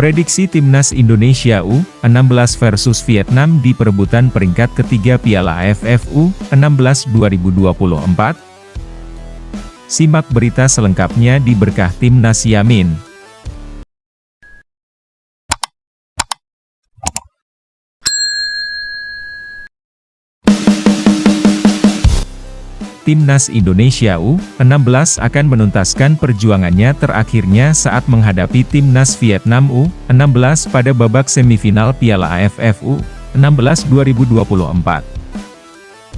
Prediksi Timnas Indonesia U16 versus Vietnam di perebutan peringkat ketiga Piala AFF U16 2024. Simak berita selengkapnya di Berkah Timnas Yamin. Timnas Indonesia U16 akan menuntaskan perjuangannya terakhirnya saat menghadapi Timnas Vietnam U16 pada babak semifinal Piala AFF U16 2024.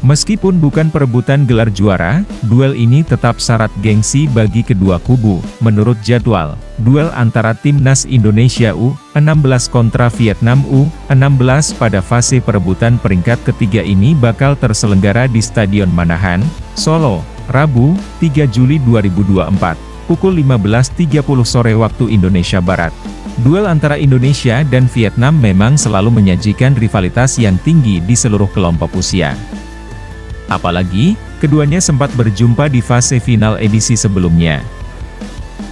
Meskipun bukan perebutan gelar juara, duel ini tetap syarat gengsi bagi kedua kubu. Menurut jadwal, duel antara Timnas Indonesia U16 kontra Vietnam U16 pada fase perebutan peringkat ketiga ini bakal terselenggara di Stadion Manahan, Solo, Rabu, 3 Juli 2024, pukul 15.30 sore waktu Indonesia Barat. Duel antara Indonesia dan Vietnam memang selalu menyajikan rivalitas yang tinggi di seluruh kelompok usia. Apalagi, keduanya sempat berjumpa di fase final edisi sebelumnya,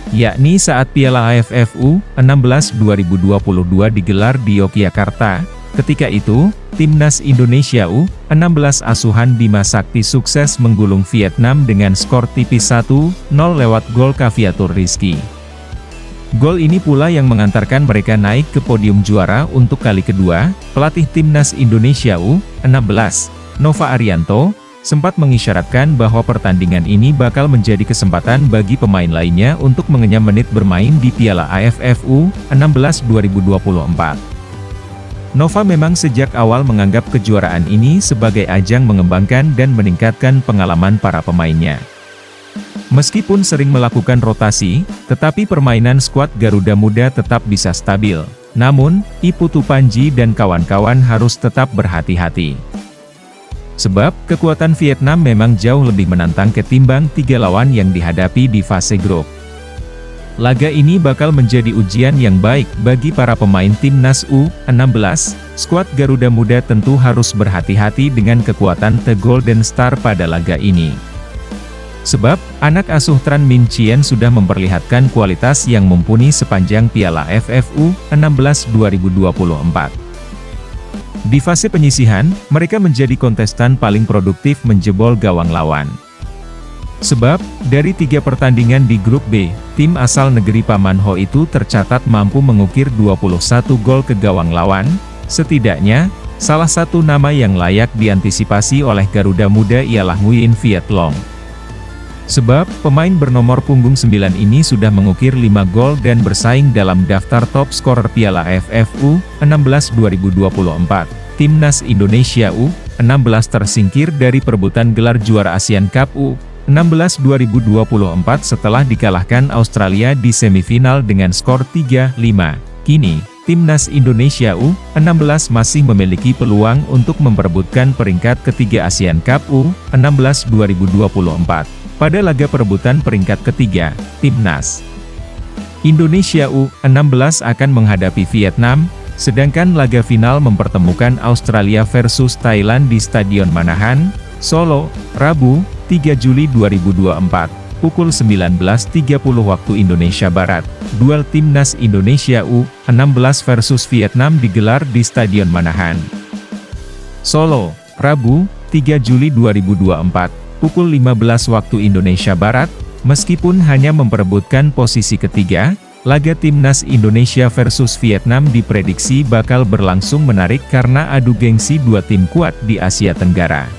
yakni saat Piala AFF U16 2022 digelar di Yogyakarta. Ketika itu, Timnas Indonesia U16 asuhan Bima Sakti sukses menggulung Vietnam dengan skor tipis 1-0 lewat gol Caviatur Rizky. Gol ini pula yang mengantarkan mereka naik ke podium juara untuk kali kedua. Pelatih Timnas Indonesia U16, Nova Arianto, sempat mengisyaratkan bahwa pertandingan ini bakal menjadi kesempatan bagi pemain lainnya untuk mengenyam menit bermain di Piala AFF U16 2024. Nova memang sejak awal menganggap kejuaraan ini sebagai ajang mengembangkan dan meningkatkan pengalaman para pemainnya. Meskipun sering melakukan rotasi, tetapi permainan skuad Garuda Muda tetap bisa stabil. Namun, Iputu Panji dan kawan-kawan harus tetap berhati-hati. Sebab, kekuatan Vietnam memang jauh lebih menantang ketimbang 3 lawan yang dihadapi di fase grup. Laga ini bakal menjadi ujian yang baik bagi para pemain Timnas U16. Skuad Garuda Muda tentu harus berhati-hati dengan kekuatan The Golden Star pada laga ini. Sebab, anak asuh Tran Minh Chien sudah memperlihatkan kualitas yang mumpuni sepanjang Piala AFF U16 2024. Di fase penyisihan, mereka menjadi kontestan paling produktif menjebol gawang lawan. Sebab, dari 3 pertandingan di grup B, tim asal negeri Paman Ho itu tercatat mampu mengukir 21 gol ke gawang lawan. Setidaknya, salah satu nama yang layak diantisipasi oleh Garuda Muda ialah Nguyen Viet Long. Sebab, pemain bernomor punggung 9 ini sudah mengukir 5 gol dan bersaing dalam daftar top scorer Piala AFF U16 2024. Timnas Indonesia U16 tersingkir dari perebutan gelar juara Asian Cup U16 2024 setelah dikalahkan Australia di semifinal dengan skor 3-5. Kini, Timnas Indonesia U16 masih memiliki peluang untuk memperebutkan peringkat ketiga Asian Cup U16 2024. Pada laga perebutan peringkat ketiga, Timnas Indonesia U16 akan menghadapi Vietnam, sedangkan laga final mempertemukan Australia versus Thailand di Stadion Manahan, Solo, Rabu, 3 Juli 2024, pukul 19.30 waktu Indonesia Barat. Duel Timnas Indonesia U16 versus Vietnam digelar di Stadion Manahan, Solo, Rabu, 3 Juli 2024. Pukul 15 waktu Indonesia Barat. Meskipun hanya memperebutkan posisi ketiga, laga Timnas Indonesia versus Vietnam diprediksi bakal berlangsung menarik karena adu gengsi 2 tim kuat di Asia Tenggara.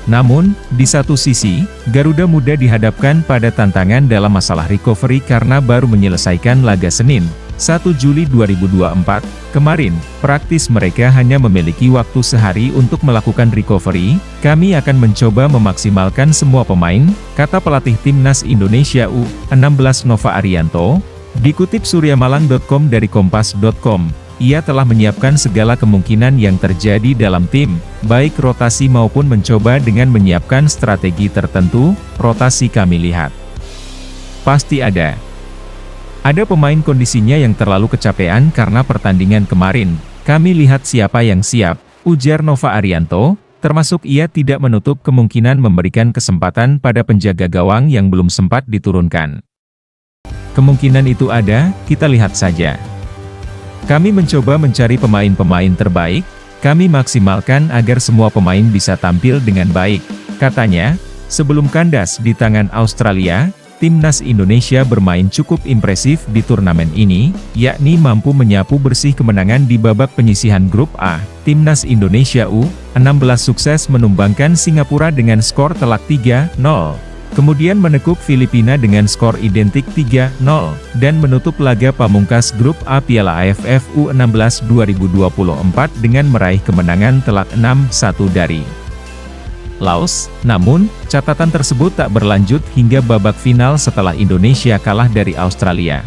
Namun, di satu sisi, Garuda Muda dihadapkan pada tantangan dalam masalah recovery karena baru menyelesaikan laga Senin, 1 Juli 2024, kemarin. Praktis mereka hanya memiliki waktu sehari untuk melakukan recovery. Kami akan mencoba memaksimalkan semua pemain, kata pelatih Timnas Indonesia U16 Nova Arianto. Dikutip suryamalang.com dari kompas.com, ia telah menyiapkan segala kemungkinan yang terjadi dalam tim, baik rotasi maupun mencoba dengan menyiapkan strategi tertentu. Rotasi kami lihat pasti ada. Ada pemain kondisinya yang terlalu kecapean karena pertandingan kemarin. Kami lihat siapa yang siap, ujar Nova Arianto, termasuk ia tidak menutup kemungkinan memberikan kesempatan pada penjaga gawang yang belum sempat diturunkan. Kemungkinan itu ada, kita lihat saja. Kami mencoba mencari pemain-pemain terbaik, kami maksimalkan agar semua pemain bisa tampil dengan baik, katanya. Sebelum kandas di tangan Australia, Timnas Indonesia bermain cukup impresif di turnamen ini, yakni mampu menyapu bersih kemenangan di babak penyisihan grup A. Timnas Indonesia U16 sukses menumbangkan Singapura dengan skor telak 3-0. Kemudian menekuk Filipina dengan skor identik 3-0, dan menutup laga pamungkas grup A Piala AFF U16 2024 dengan meraih kemenangan telak 6-1 dari Laos. Namun, catatan tersebut tak berlanjut hingga babak final setelah Indonesia kalah dari Australia.